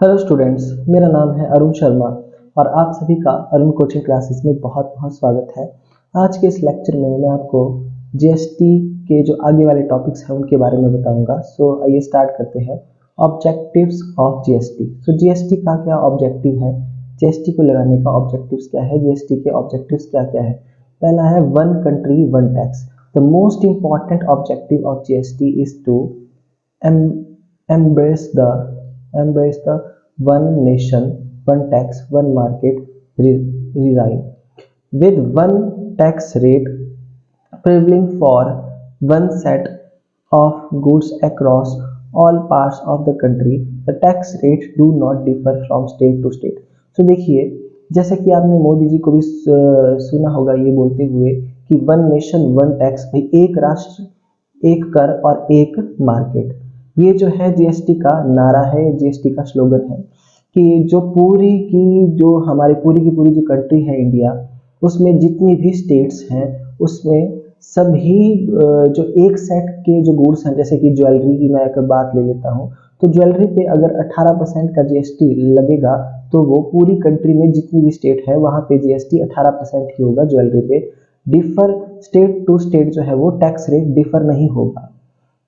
Hello students, मेरा नाम है अरुण शर्मा और आप सभी का अरुण कोचिंग क्लासेस में बहुत बहुत स्वागत है। आज के इस लेक्चर में मैं आपको जीएसटी के जो आगे वाले टॉपिक्स हैं उनके बारे में बताऊंगा। सो आइए स्टार्ट करते हैं। Objectives of GST. So GST का क्या ऑब्जेक्टिव है, जीएसटी को लगाने का ऑब्जेक्टिव्स क्या है, जीएसटी के ऑब्जेक्टिव्स क्या क्या है। पहला है one country one tax. The most important objective of GST is to embrace the embrace the one nation, one tax, one market regime with one tax rate prevailing for one set of goods across all parts of the country. The tax rates do not differ from state to state. So देखिए, जैसे कि आपने मोदी जी को भी सुना होगा ये बोलते हुए कि वन नेशन वन टैक्स, भाई एक राष्ट्र एक कर और एक मार्केट। ये जो है जीएसटी का नारा है, जीएसटी का स्लोगन है कि जो पूरी की जो हमारी पूरी की पूरी जो कंट्री है इंडिया, उसमें जितनी भी स्टेट्स हैं उसमें सभी जो एक सेट के जो गुड्स हैं, जैसे कि ज्वेलरी की मैं एक बात ले लेता हूँ, तो ज्वेलरी पे अगर 18% का जीएसटी लगेगा तो वो पूरी कंट्री में जितनी भी स्टेट है वहाँ पे जीएसटी 18% ही होगा ज्वेलरी पे। डिफर स्टेट टू स्टेट जो है वो टैक्स रेट डिफर नहीं होगा।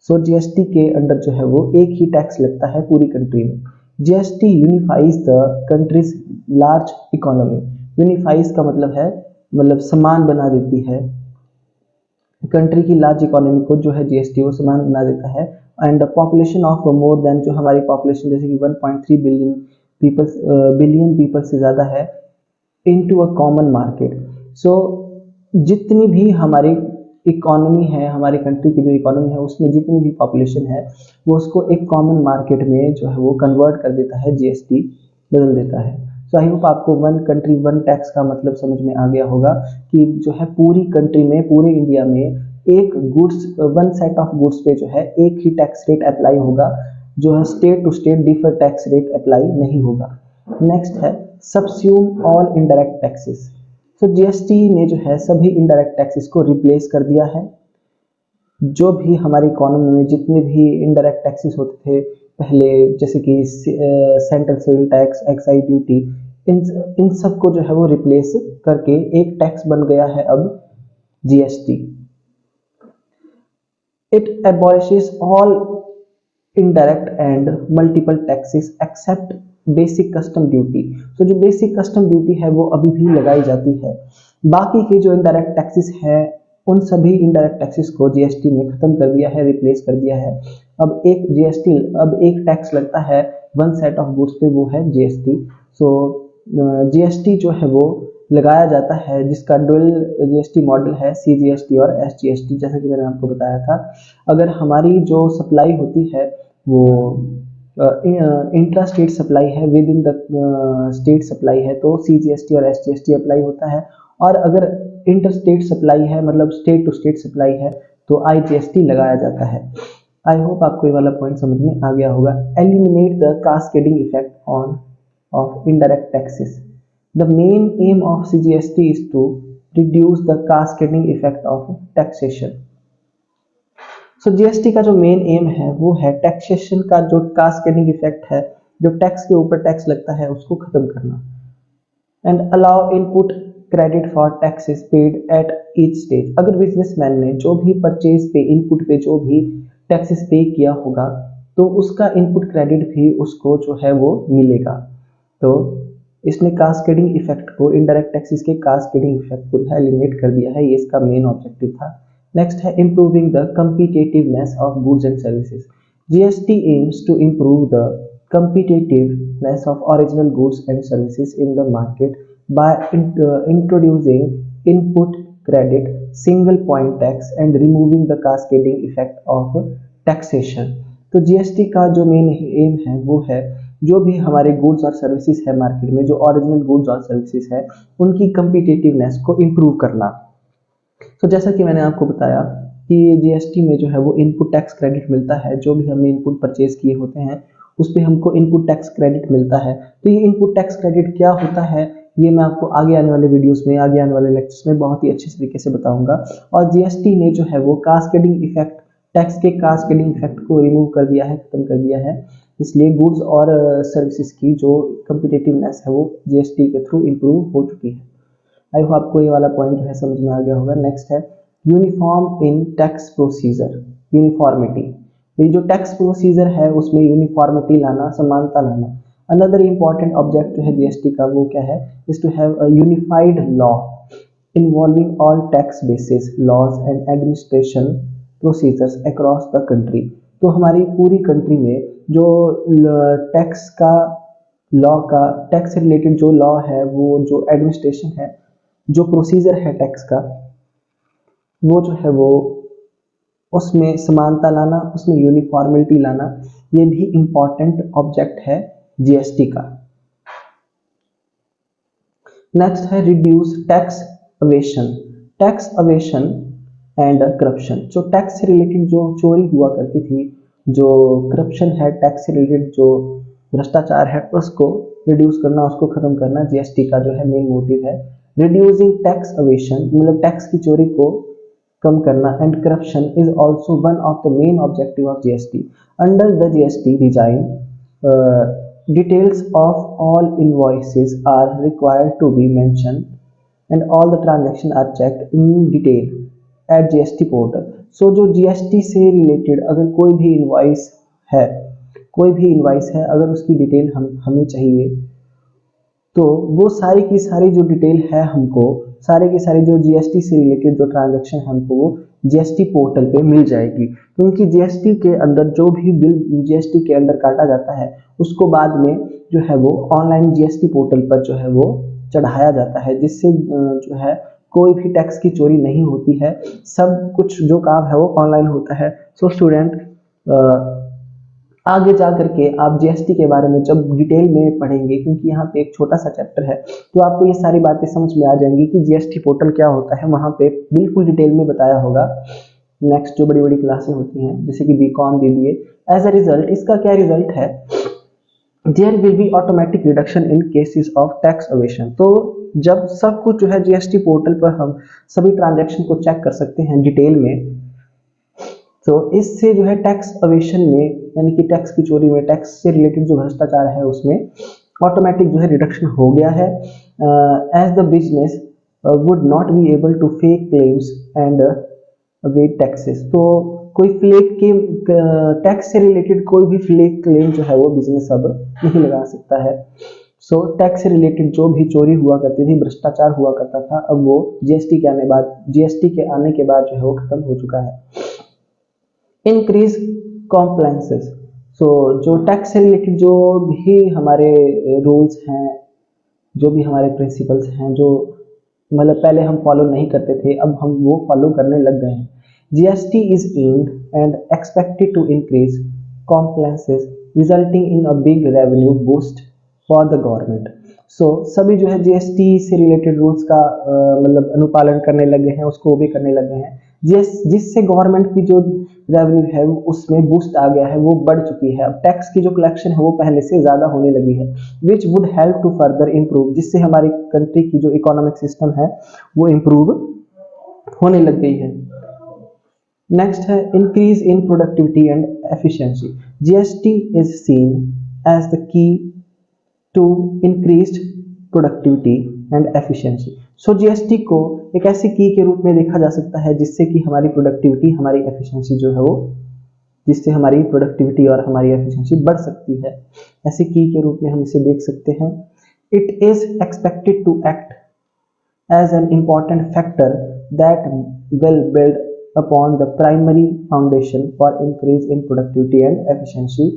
सो जीएसटी के अंडर जो है वो एक ही टैक्स लगता है पूरी कंट्री में। GST unifies the countries large economy. Unifies का मतलब समान बना देती है कंट्री की लार्ज इकोनॉमी को, जो है जीएसटी वो समान बना देता है। And the population of more than, जो हमारी पॉपुलेशन जैसे कि 1.3 बिलियन पीपल से ज़्यादा है, इनटू अ कॉमन मार्केट। सो जितनी भी हमारी इकोनॉमी है, हमारी कंट्री की जो इकोनॉमी है उसमें जितनी भी पॉपुलेशन है वो उसको एक कॉमन मार्केट में जो है वो कन्वर्ट कर देता है, जीएसटी बदल देता है। सो आई होप आपको वन कंट्री वन टैक्स का मतलब समझ में आ गया होगा कि जो है पूरी कंट्री में, पूरे इंडिया में एक goods, one set of goods पे जो है एक ही टैक्स रेट अप्लाई होगा, जो है state to state differ tax rate apply नहीं होगा। नेक्स्ट है सबस्यूम ऑल इनडायरेक्ट टैक्सेस। तो जीएसटी ने जो है सभी इनडायरेक्ट टैक्सेस को रिप्लेस कर दिया है। जो भी हमारी इकोनॉमी में जितने भी इनडायरेक्ट टैक्सेस होते थे पहले, जैसे कि central sale tax, excise duty, इन इन सब को जो है वो रिप्लेस करके एक टैक्स बन गया है अब GST. It abolishes all indirect and multiple taxes except basic custom duty. तो जो बेसिक कस्टम ड्यूटी है वो अभी भी लगाई जाती है। बाकी के जो इनडायरेक्ट टैक्सेस हैं उन सभी इनडायरेक्ट टैक्सेस को जीएसटी ने खत्म कर दिया है, रिप्लेस कर दिया है। अब एक टैक्स लगता है वन सेट ऑफ गुड्स पे, वो है जीएसटी। सो जीएसटी जो है वो लगाया जाता है जिसका डुअल जीएसटी मॉडल है, सीजीएसटी और एसजीएसटी, जैसा कि मैंने आपको बताया था। अगर हमारी जो सप्लाई होती है वो इंट्रा स्टेट सप्लाई है, within the state supply है, तो सीजीएसटी और एसजीएसटी अप्लाई होता है। और अगर इंटर स्टेट सप्लाई है, मतलब स्टेट टू स्टेट सप्लाई है, तो आईजीएसटी लगाया जाता है। आई होप आपको ये वाला पॉइंट समझ में आ गया होगा। Eliminate the cascading effect on of indirect taxes. The main aim of CGST is to reduce the cascading effect of taxation. So GST का जो मेन एम है वो है टैक्सेशन का जो कास्केडिंग इफेक्ट है, जो टैक्स के ऊपर टैक्स लगता है उसको खत्म करना। And allow input credit for taxes paid at each stage. अगर बिजनेसमैन ने जो भी परचेज पे, इनपुट पे जो भी टैक्सेस पे किया होगा तो उसका इनपुट क्रेडिट भी उसको जो है वो मिलेगा। तो इसने कास्केडिंग इफेक्ट को, इनडायरेक्ट टैक्सेस के कास्केडिंग इफेक्ट को एलिमिनेट कर दिया है, ये इसका मेन ऑब्जेक्टिव था। नेक्स्ट है improving the competitiveness of goods and services. GST aims to improve the competitiveness of original goods and services in the market by introducing input credit, single point tax and removing the cascading effect of taxation। तो GST का जो main M है वो है जो भी हमारे goods और सर्विसेज है मार्केट में, जो ओरिजिनल गुड्स और सर्विसेज है, उनकी कम्पिटिटिवनेस को इम्प्रूव करना। तो जैसा कि मैंने आपको बताया कि जीएसटी में जो है वो इनपुट टैक्स क्रेडिट मिलता है, जो भी हमने इनपुट परचेज किए होते हैं उस पर हमको इनपुट टैक्स क्रेडिट मिलता है। तो ये इनपुट टैक्स क्रेडिट क्या होता है ये मैं आपको आगे आने वाले वीडियोस में, आगे आने वाले लेक्चर्स में बहुत ही अच्छे तरीके से बताऊंगा। और जीएसटी ने जो है वो कास्केडिंग इफेक्ट, टैक्स के कास्केडिंग इफेक्ट को रिमूव कर दिया है, खत्म कर दिया है। इसलिए गुड्स और सर्विसेज की जो कम्पिटिटिवनेस है वो जीएसटी के थ्रू इम्प्रूव हो चुकी है। आई होप आपको ये वाला पॉइंट जो है समझ में आ गया होगा। नेक्स्ट है uniform in tax procedure, uniformity. ये जो टैक्स प्रोसीजर है उसमें यूनिफॉर्मिटी लाना, समानता लाना। अनदर इंपॉर्टेंट ऑब्जेक्ट जो है जीएसटी का वो क्या है, is to have a unified law involving all tax basis laws and administration procedures across the country. तो हमारी पूरी कंट्री में जो टैक्स का लॉ का, टैक्स से रिलेटेड जो लॉ है, वो जो एडमिनिस्ट्रेशन है, जो प्रोसीजर है टैक्स का, वो जो है वो उसमें समानता लाना, उसमें यूनिफॉर्मिलिटी लाना, ये भी इंपॉर्टेंट ऑब्जेक्ट है जीएसटी का। नेक्स्ट है reduce tax aviation, tax aviation and corruption. जो टैक्स से रिलेटेड जो चोरी हुआ करती थी, जो करप्शन है, टैक्स से रिलेटेड जो भ्रष्टाचार है, उसको रिड्यूस करना, उसको खत्म करना जीएसटी का जो है मेन मोटिव है। रिड्यूसिंग टैक्स अवेशन मतलब टैक्स की चोरी को कम करना, and corruption is also one of the main objective of GST. Under the GST design details of all invoices are required to be mentioned and all the transactions are checked in detail at GST portal. So जो GST से related अगर कोई भी invoice है, कोई भी invoice है, अगर उसकी डिटेल हमें चाहिए तो वो सारी की सारी जो डिटेल है हमको, सारे की सारी जो जीएसटी से रिलेटेड जो ट्रांजैक्शन है हमको वो जीएसटी पोर्टल पे मिल जाएगी। क्योंकि जीएसटी के अंदर जो भी बिल जीएसटी के अंदर काटा जाता है उसको बाद में जो है वो ऑनलाइन जीएसटी पोर्टल पर जो है वो चढ़ाया जाता है, जिससे जो है कोई भी टैक्स की चोरी नहीं होती है, सब कुछ जो काम है वो ऑनलाइन होता है। सो स्टूडेंट आगे जा करके आप जीएसटी के बारे में जब डिटेल में पढ़ेंगे, क्योंकि यहाँ पे एक छोटा सा चैप्टर है, तो आपको ये सारी बातें समझ में आ जाएंगी कि जीएसटी पोर्टल क्या होता है, वहाँ पे बिल्कुल डिटेल में बताया होगा। नेक्स्ट जो बड़ी बड़ी क्लासें होती हैं जैसे कि BCom BBA, as a result इसका क्या रिजल्ट है, there will be automatic reduction in cases of tax evasion. तो जब सब कुछ जो है जीएसटी पोर्टल पर हम सभी ट्रांजैक्शन को चेक कर सकते हैं डिटेल में, तो इससे जो है टैक्स अवेशन में यानी कि टैक्स की चोरी में, टैक्स से रिलेटेड जो भ्रष्टाचार है उसमें ऑटोमेटिक जो है रिडक्शन हो गया है। As the business would not be able to fake claims and VAT taxes. तो कोई फ्लेक के टैक्स से रिलेटेड कोई भी फ्लेक क्लेम जो है वो बिजनेस अब नहीं लगा सकता है। सो टैक्स से रिलेटेड जो भी चोरी हुआ करती थी, भ्रष्टाचार हुआ करता था, अब वो जीएसटी के आने के बाद जो है वो खत्म हो चुका है। इंक्रीज कॉम्प्लायंसेस, सो जो टैक्स से रिलेटेड जो भी हमारे रूल्स हैं, जो भी हमारे प्रिंसिपल्स हैं, जो मतलब पहले हम फॉलो नहीं करते थे, अब हम वो फॉलो करने लग गए हैं। GST is aimed and expected to increase compliances resulting in a big revenue boost for the government. So सभी जो है जीएसटी से रिलेटेड रूल्स का मतलब अनुपालन करने लगे हैं, उसको भी करने लगे हैं, जिससे गवर्नमेंट की जो रेवेन्यू है उसमें बूस्ट आ गया है, वो बढ़ चुकी है। अब टैक्स की जो कलेक्शन है वो पहले से ज्यादा होने लगी है, which would help to further improve, जिससे हमारी कंट्री की जो इकोनॉमिक सिस्टम है वो इम्प्रूव होने लग गई है। नेक्स्ट है increase in productivity and efficiency. GST is seen as the key to increased productivity and efficiency. So GST को एक ऐसी की के रूप में देखा जा सकता है जिससे कि हमारी प्रोडक्टिविटी, हमारी एफिशिएंसी जो है वो, जिससे हमारी प्रोडक्टिविटी और हमारी एफिशिएंसी बढ़ सकती है, ऐसी की के रूप में हम इसे देख सकते हैं। It is expected to act as an important factor that will build upon the primary foundation for increase in productivity and efficiency.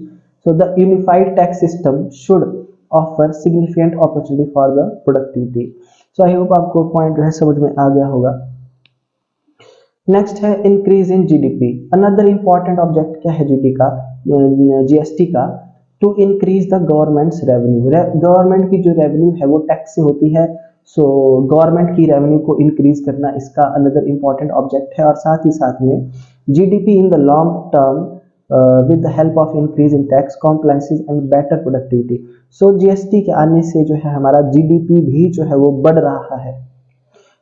So the unified tax system should offer significant opportunity for the productivity. So I hope आपको point जो है समझ में आ गया होगा। Next है increase in GDP. Another important object क्या है जीडी का, जीएसटी का, to increase the government's revenue. Government की जो रेवेन्यू है वो टैक्स से होती है, सो गवर्नमेंट की रेवेन्यू को इंक्रीज करना इसका अनदर इंपॉर्टेंट ऑब्जेक्ट है। और साथ ही साथ में GDP in the long term with the help of increase in tax compliances and better productivity. So GST के आने से जो है हमारा जीडीपी भी जो है वो बढ़ रहा है,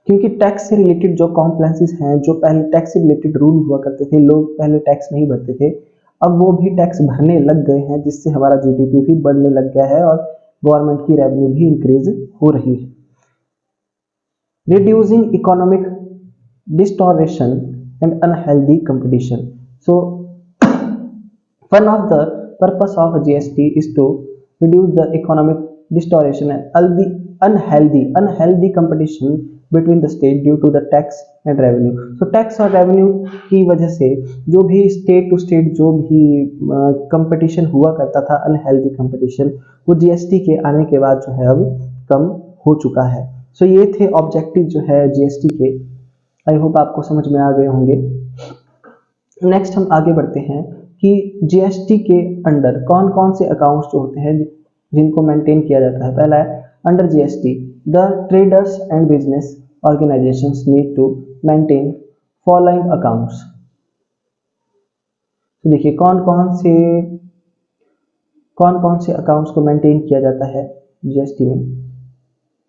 क्योंकि टैक्स से रिलेटेड जो कॉम्प्लायंसेस हैं, जो पहले टैक्स से रिलेटेड रूल हुआ करते थे, लोग पहले टैक्स नहीं भरते थे, अब वो भी टैक्स भरने लग गए हैं, जिससे हमारा जीडीपी भी बढ़ने लग गया है और गवर्नमेंट की रेवेन्यू भी इंक्रीज हो रही है। Reducing economic distortion and unhealthy competition. So one of the purpose of GST is to reduce the economic distortion and unhealthy competition between the state due to the tax and revenue. So tax और revenue की वजह से जो भी state to state जो भी competition हुआ करता था, unhealthy competition, वो GST के आने के बाद जो है अब कम हो चुका है। So ये थे ऑब्जेक्टिव जो है GST के। आई होप आपको समझ में आ गए होंगे। नेक्स्ट हम आगे बढ़ते हैं कि जीएसटी के अंडर कौन कौन से अकाउंट्स जो होते हैं जिनको मेंटेन किया जाता है। पहला है under GST the traders and business organisations need to maintain following accounts. तो देखिए कौन कौन से अकाउंट्स को मेंटेन किया जाता है जीएसटी में।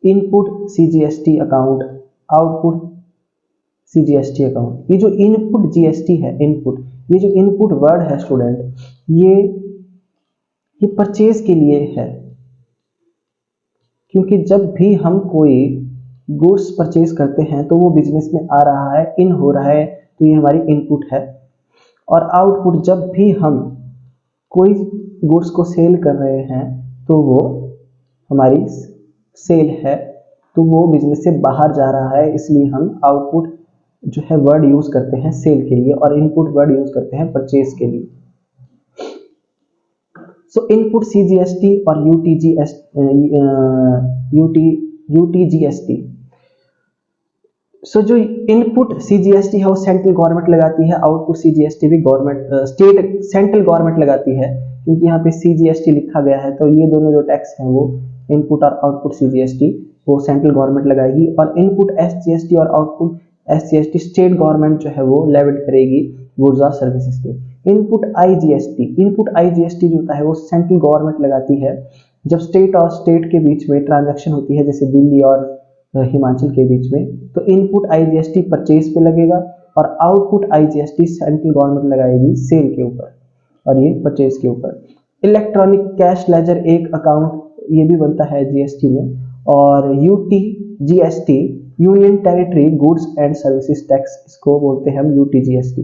Input CGST account, output CGST account. ये जो इनपुट जीएसटी है, इनपुट, ये जो इनपुट वर्ड है स्टूडेंट, ये परचेज के लिए है, क्योंकि जब भी हम कोई गुड्स परचेज करते हैं तो वो बिजनेस में आ रहा है, इन हो रहा है, तो ये हमारी इनपुट है। और आउटपुट, जब भी हम कोई गुड्स को सेल कर रहे हैं तो वो हमारी सेल है, तो वो बिजनेस से बाहर जा रहा है, इसलिए हम आउटपुट जो है वर्ड यूज करते हैं सेल के लिए और इनपुट वर्ड यूज करते हैं परचेज के लिए। सो इनपुट सीजीएसटी और यूटीजीएसटी। सो जो इनपुट सीजीएसटी है वो सेंट्रल गवर्नमेंट लगाती है, आउटपुट सीजीएसटी भी गवर्नमेंट स्टेट सेंट्रल गवर्नमेंट लगाती है, क्योंकि यहाँ पे सीजीएसटी लिखा गया है, तो ये दोनों जो टैक्स हैं वो इनपुट और आउटपुट सीजीएसटी वो सेंट्रल गवर्नमेंट लगाएगी, और इनपुट एसजीएसटी और आउटपुट एसजीएसटी स्टेट गवर्नमेंट जो है वो लेविट करेगी गुड्स और सर्विसेज पे। इनपुट आईजीएसटी जो होता है वो सेंट्रल गवर्नमेंट लगाती है। जब स्टेट और स्टेट के बीच में ट्रांजैक्शन होती है, जैसे दिल्ली और हिमाचल के बीच में, तो इनपुट आईजीएसटी परचेज पे लगेगा और आउटपुट आईजीएसटी सेंट्रल गवर्नमेंट लगाएगी सेल के ऊपर और ये परचेज के ऊपर। इलेक्ट्रॉनिक कैश लेजर एक अकाउंट ये भी बनता है जीएसटी में। और UTGST union territory goods and services tax, इसको बोलते हैं हम यूटीजीएसटी।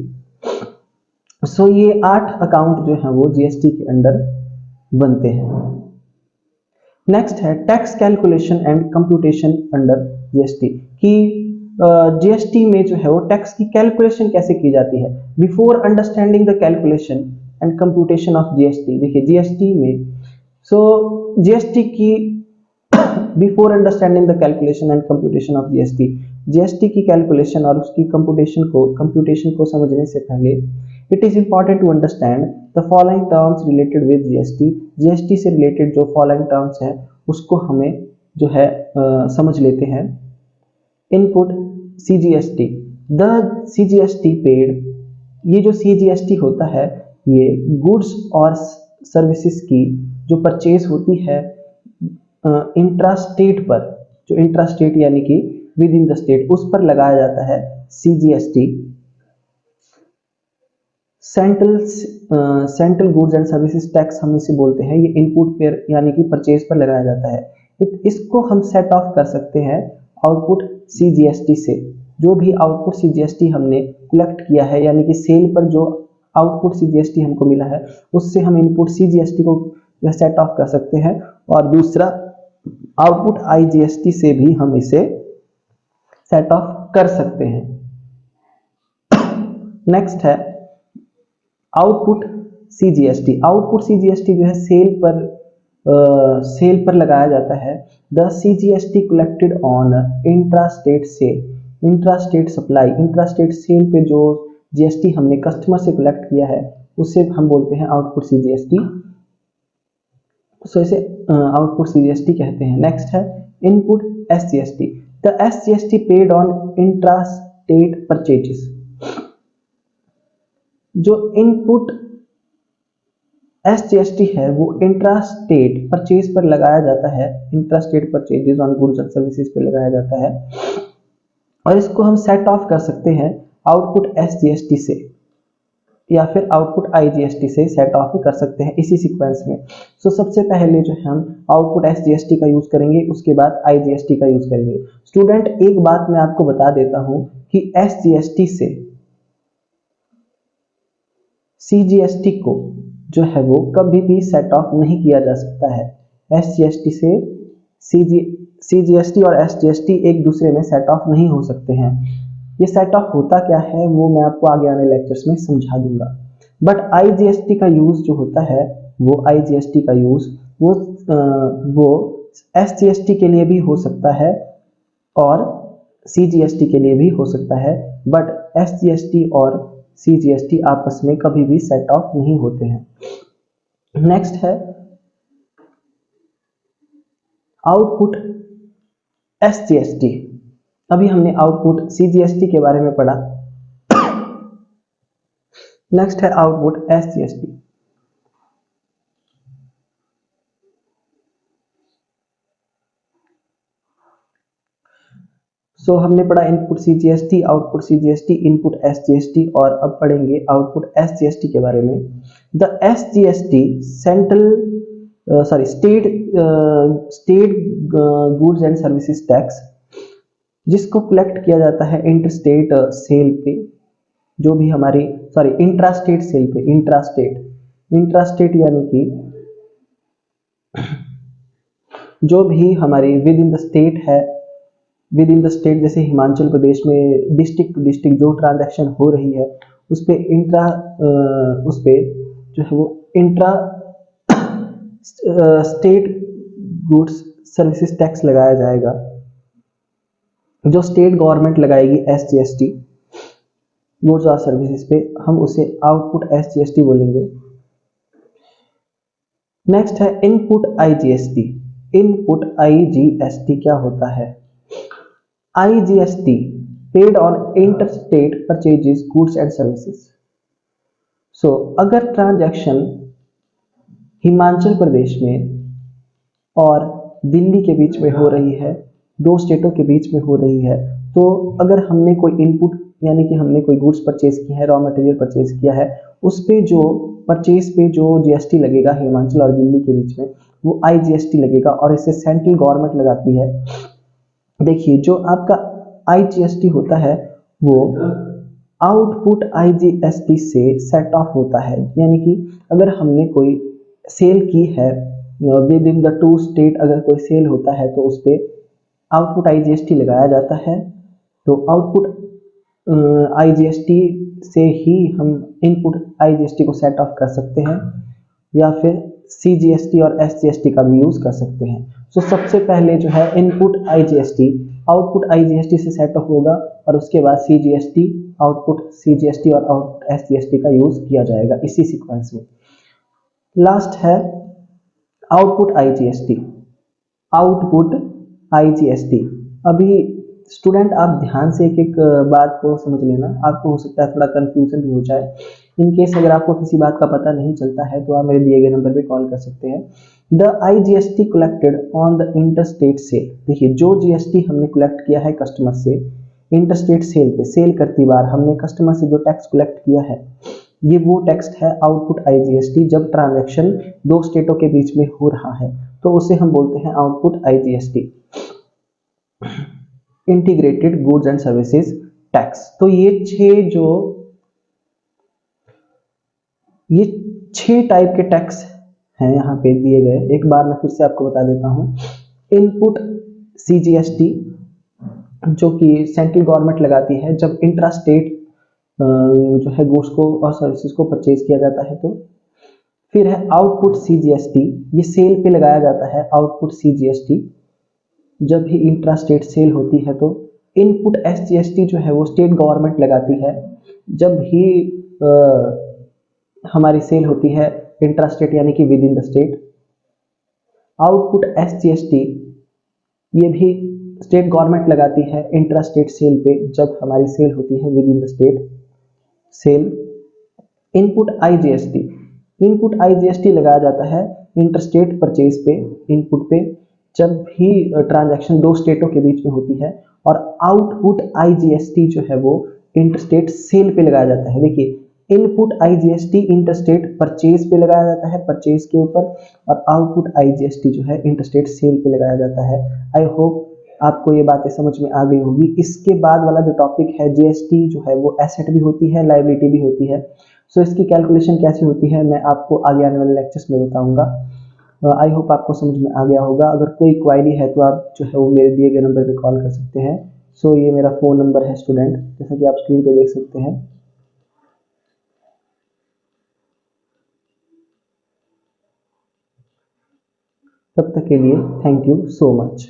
सो ये 8 अकाउंट जो हैं वो जीएसटी के अंडर बनते हैं। नेक्स्ट है tax calculation and computation under GST, कि जीएसटी में जो है वो टैक्स की कैलकुलेशन कैसे की जाती है। Before understanding the calculation and computation of GST, देखिए जीएसटी में जीएसटी की before understanding the calculation and computation of GST की कैलकुलेशन और उसकी कंप्यूटेशन को समझने से पहले it is important to understand the following terms related with GST से रिलेटेड जो फॉलोइंग टर्म्स हैं उसको हमें जो है समझ लेते हैं। Input CGST, the CGST paid, ये जो सीजीएसटी होता है ये गुड्स और सर्विसेज की जो परचेज होती है इंट्रास्टेट पर, जो इंट्रास्टेट यानी कि विद इन द स्टेट, उस पर लगाया जाता है CGST. Central goods and services tax हम इसे बोलते हैं, ये इनपुट पर यानी कि परचेज पर लगाया जाता है। इसको हम सेट ऑफ कर सकते हैं आउटपुट सीजीएसटी से। जो भी आउटपुट सीजीएसटी हमने कलेक्ट किया है, यानी कि सेल पर जो आउटपुट सीजीएसटी हमको मिला है, उससे हम इनपुट सीजीएसटी को सेट ऑफ कर सकते हैं, और दूसरा आउटपुट आईजीएसटी से भी हम इसे सेट ऑफ कर सकते हैं। नेक्स्ट है आउटपुट सीजीएसटी। आउटपुट सीजीएसटी जो है सेल पर लगाया जाता है। The CGST collected on intrastate sale, intrastate supply, intrastate sale पे जो जीएसटी हमने कस्टमर से कलेक्ट किया है उसे हम बोलते हैं आउटपुट सीजीएसटी। सो इसे आउटपुट सीजीएसटी कहते हैं। नेक्स्ट है input SGST, the SGST paid on intrastate purchases. जो इनपुट एसजीएसटी है वो इंट्रास्टेट परचेज पर लगाया जाता है, intrastate purchases on goods and services पर लगाया जाता है, और इसको हम सेट ऑफ कर सकते हैं आउटपुट एसजीएसटी से। या फिर आउटपुट आईजीएसटी से सेट ऑफ कर सकते हैं इसी सीक्वेंस में। सो सबसे पहले जो है हम आउटपुट एसजीएसटी का यूज करेंगे, उसके बाद आईजीएसटी का यूज करेंगे। स्टूडेंट एक बात मैं आपको बता देता हूं कि एसजीएसटी से सीजीएसटी को जो है वो कभी भी सेट ऑफ नहीं किया जा सकता है। एसजीएसटी से सीजीएसटी और एसजीएसटी एक दूसरे में सेट ऑफ नहीं हो सकते हैं। ये सेट ऑफ होता क्या है वो मैं आपको आगे आने लेक्चर्स में समझा दूंगा। बट आईजीएसटी का यूज जो होता है वो आईजीएसटी का यूज वो एसजीएसटी के लिए भी हो सकता है और सीजीएसटी के लिए भी हो सकता है, बट एसजीएसटी और सीजीएसटी आपस में कभी भी सेट ऑफ नहीं होते हैं। नेक्स्ट है आउटपुट एसजीएसटी। अभी हमने आउटपुट सीजीएसटी के बारे में पढ़ा। नेक्स्ट है आउटपुट एसजीएसटी। सो हमने पढ़ा input CGST, output CGST, input SGST और अब पढ़ेंगे आउटपुट एसजीएसटी के बारे में। The SGST state goods and services tax, जिसको कलेक्ट किया जाता है इंटरस्टेट सेल पे, जो भी हमारी इंट्रास्टेट सेल पे। इंट्रास्टेट यानी कि जो भी हमारी विद इन द स्टेट है, विद इन द स्टेट जैसे हिमाचल प्रदेश में डिस्ट्रिक्ट टू डिस्ट्रिक्ट जो ट्रांजैक्शन हो रही है उस पे जो है वो intra state goods services tax लगाया जाएगा, जो स्टेट गवर्नमेंट लगाएगी एसजीएसटी गुड्स और सर्विसेज पे, हम उसे आउटपुट एसजीएसटी बोलेंगे। नेक्स्ट है इनपुट आईजीएसटी। इनपुट आईजीएसटी क्या होता है? IGST paid on interstate purchases goods and services. So अगर ट्रांजैक्शन हिमाचल प्रदेश में और दिल्ली के बीच में हो रही है, दो स्टेटों के बीच में हो रही है, तो अगर हमने कोई इनपुट यानी कि हमने कोई गुड्स परचेज किया है, रॉ मटेरियल परचेज किया है, उस पे जो परचेज पे जो जीएसटी लगेगा हिमाचल और दिल्ली के बीच में वो आईजीएसटी लगेगा और इसे सेंट्रल गवर्नमेंट लगाती है। देखिए जो आपका आईजीएसटी होता है वो आउटपुट आईजीएसटी से सेट ऑफ होता है, यानी कि अगर हमने कोई सेल की है within the two state, अगर कोई सेल होता है तो उस पे आउटपुट आईजीएसटी लगाया जाता है। तो आउटपुट आईजीएसटी से ही हम इनपुट आईजीएसटी को सेट ऑफ कर सकते हैं या फिर सीजीएसटी और एसजीएसटी का भी यूज कर सकते हैं। सो सबसे पहले जो है इनपुट आईजीएसटी आउटपुट आईजीएसटी से सेट ऑफ होगा और उसके बाद सीजीएसटी, आउटपुट सीजीएसटी और आउटपुट एसजीएसटी का यूज किया जाएगा इसी सीक्वेंस में। लास्ट है आउटपुट आईजीएसटी। आउटपुट आईजीएसटी, अभी स्टूडेंट आप ध्यान से एक एक बात को समझ लेना, आपको हो सकता है थोड़ा कंफ्यूजन भी हो जाए। इन केस अगर आपको किसी बात का पता नहीं चलता है तो आप मेरे दिए गए नंबर पे कॉल कर सकते हैं। The IGST collected on the interstate sale. देखिए जो जीएसटी हमने कलेक्ट किया है कस्टमर से इंटरस्टेट सेल पे, सेल करती बार हमने कस्टमर से जो टैक्स कलेक्ट किया है, ये वो टैक्स है आउटपुट आईजीएसटी। जब ट्रांजैक्शन दो स्टेटों के बीच में हो रहा है तो उसे हम बोलते हैं output IGST, integrated goods and services tax. तो ये छह टाइप के टैक्स हैं यहाँ पे दिए गए। एक बार मैं फिर से आपको बता देता हूँ। इनपुट सीजीएसटी जो कि सेंट्रल गवर्नमेंट लगाती है जब इंट्रा स्टेट जो है गुड्स को और सर्विसेज को परचेज किया जाता है। तो फिर है आउटपुट सीजीएसटी, ये सेल पे लगाया जाता है आउटपुट सीजीएसटी जब भी इंट्रा स्टेट सेल होती है। तो इनपुट एसजीएसटी जो है वो स्टेट गवर्नमेंट लगाती है जब भी हमारी सेल होती है इंट्रा स्टेट यानी कि with in the state. Output SGST ये भी स्टेट गवर्नमेंट लगाती है इंट्रा स्टेट सेल पे जब हमारी सेल होती है within the state sale. Input IGST लगाया जाता है इंटरस्टेट परचेज पे, इनपुट पे, जब भी ट्रांजैक्शन दो स्टेटों के बीच में होती है। और आउटपुट आईजीएसटी जो है वो इंटरस्टेट सेल पे लगाया जाता है। देखिए इनपुट आईजीएसटी इंटरस्टेट परचेज पे लगाया जाता है, परचेज के ऊपर, और आउटपुट आईजीएसटी जो है इंटरस्टेट सेल पे लगाया जाता है। आई होप आपको ये बातें समझ में आ गई होगी। इसके बाद वाला जो टॉपिक है, जीएसटी जो है वो एसेट भी होती है, लायबिलिटी भी होती है। सो इसकी कैलकुलेशन कैसे होती है मैं आपको आगे आने वाले लेक्चर्स में बताऊंगा। आई होप आपको समझ में आ गया होगा। अगर कोई क्वायरी है तो आप जो है वो मेरे दिए गए नंबर पे कॉल कर सकते हैं। सो ये मेरा फ़ोन नंबर है स्टूडेंट, जैसा कि आप स्क्रीन पे देख सकते हैं। तब तक के लिए थैंक यू सो मच।